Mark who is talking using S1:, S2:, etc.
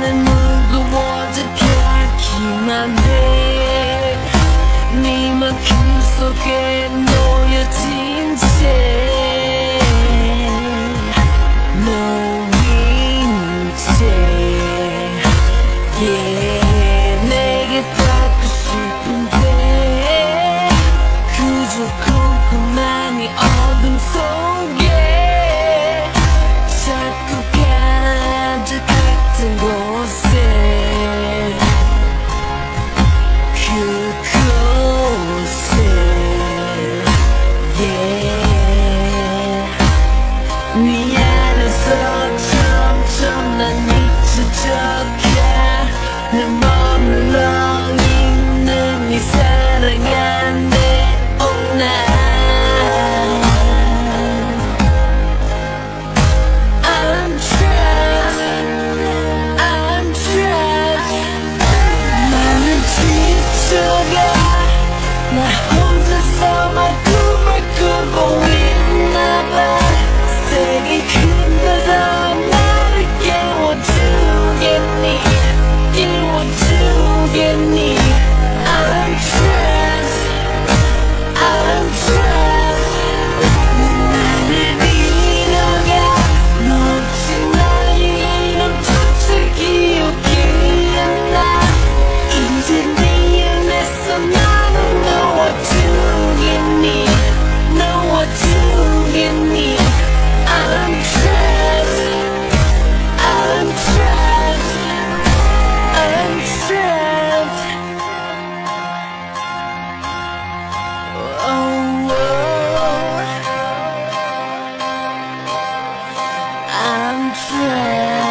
S1: 나는 무거워져 가기만 해. 네 맘 속에 놓여진 채 놓인 채 yeah. 내게 닿고 싶은데 그저 컴컴한 이 어둠 속에 자꾸 가득 같은 곳에 그곳에 yeah. 네 안에서 점점 난 잊혀져가 늘 머물러 있는 네 사랑 안에 all night. I'm trapped, I'm trapped. 나는 지쳐가 나 혼자서만 꿈을 꾸고 있나봐. 세게 흔들어 나를 깨워주겠니 깨워주겠니. I'm trapped, I'm trapped. 나를 잃어가 너 없이 나의 이름조차 기억이 안 나. 이제 네 안에서 나는 놓아주겠니 놓아주겠니. I'm trapped, I'm trapped, I'm trapped. Oh, oh. I'm trapped.